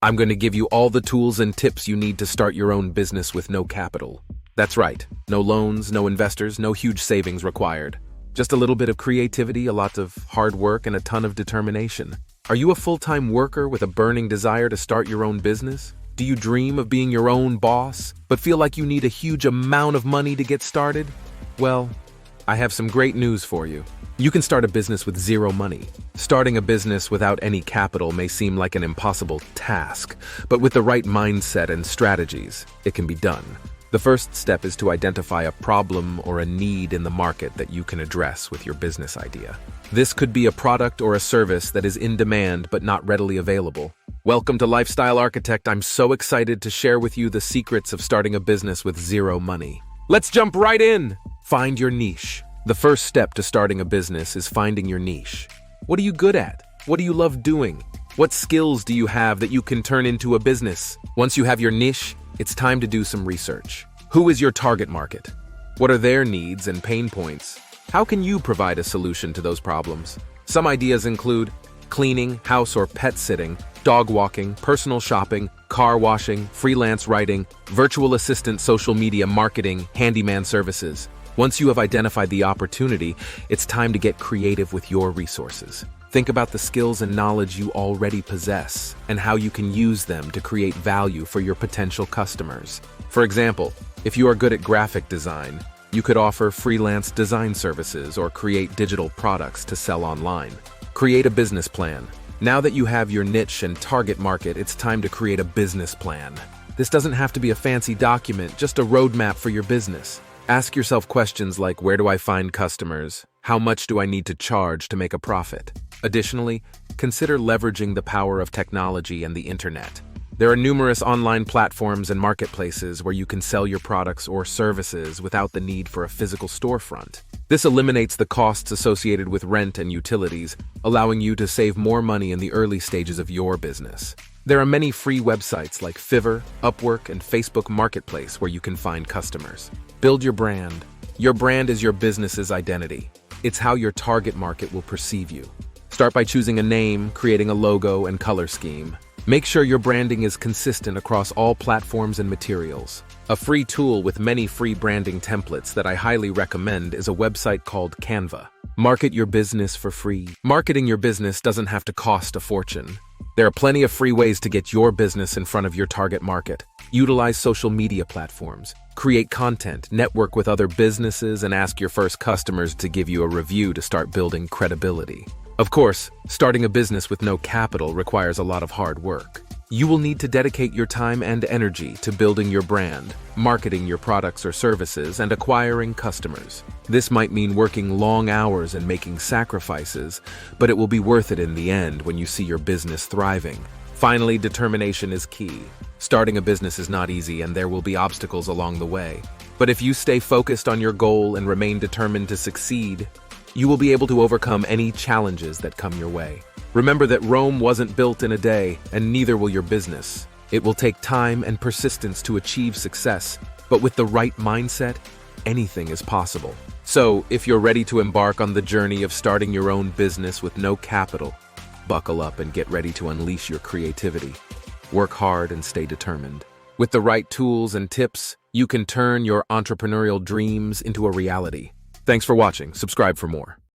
I'm going to give you all the tools and tips you need to start your own business with no capital. That's right, no loans, no investors, no huge savings required. Just a little bit of creativity, a lot of hard work, and a ton of determination. Are you a full-time worker with a burning desire to start your own business? Do you dream of being your own boss, but feel like you need a huge amount of money to get started? Well, I have some great news for you. You can start a business with zero money. Starting a business without any capital may seem like an impossible task, but with the right mindset and strategies, it can be done. The first step is to identify a problem or a need in the market that you can address with your business idea. This could be a product or a service that is in demand but not readily available. Welcome to Lifestyle Architect. I'm so excited to share with you the secrets of starting a business with zero money. Let's jump right in! Find your niche. The first step to starting a business is finding your niche. What are you good at? What do you love doing? What skills do you have that you can turn into a business? Once you have your niche, it's time to do some research. Who is your target market? What are their needs and pain points? How can you provide a solution to those problems? Some ideas include cleaning, house or pet sitting, dog walking, personal shopping, car washing, freelance writing, virtual assistant, social media marketing, handyman services. Once you have identified the opportunity, it's time to get creative with your resources. Think about the skills and knowledge you already possess and how you can use them to create value for your potential customers. For example, if you are good at graphic design, you could offer freelance design services or create digital products to sell online. Create a business plan. Now that you have your niche and target market, it's time to create a business plan. This doesn't have to be a fancy document, just a roadmap for your business. Ask yourself questions like, where do I find customers? How much do I need to charge to make a profit? Additionally, consider leveraging the power of technology and the internet. There are numerous online platforms and marketplaces where you can sell your products or services without the need for a physical storefront. This eliminates the costs associated with rent and utilities, allowing you to save more money in the early stages of your business. There are many free websites like Fiverr, Upwork, and Facebook Marketplace where you can find customers. Build your brand. Your brand is your business's identity. It's how your target market will perceive you. Start by choosing a name, creating a logo and color scheme. Make sure your branding is consistent across all platforms and materials. A free tool with many free branding templates that I highly recommend is a website called Canva. Market your business for free. Marketing your business doesn't have to cost a fortune. There are plenty of free ways to get your business in front of your target market. Utilize social media platforms. Create content, network with other businesses, and ask your first customers to give you a review to start building credibility. Of course, starting a business with no capital requires a lot of hard work. You will need to dedicate your time and energy to building your brand, marketing your products or services, and acquiring customers. This might mean working long hours and making sacrifices, but it will be worth it in the end when you see your business thriving. Finally, determination is key. Starting a business is not easy and there will be obstacles along the way. But if you stay focused on your goal and remain determined to succeed, you will be able to overcome any challenges that come your way. Remember that Rome wasn't built in a day, and neither will your business. It will take time and persistence to achieve success, but with the right mindset, anything is possible. So, if you're ready to embark on the journey of starting your own business with no capital, buckle up and get ready to unleash your creativity. Work hard and stay determined. With the right tools and tips, you can turn your entrepreneurial dreams into a reality. Thanks for watching. Subscribe for more.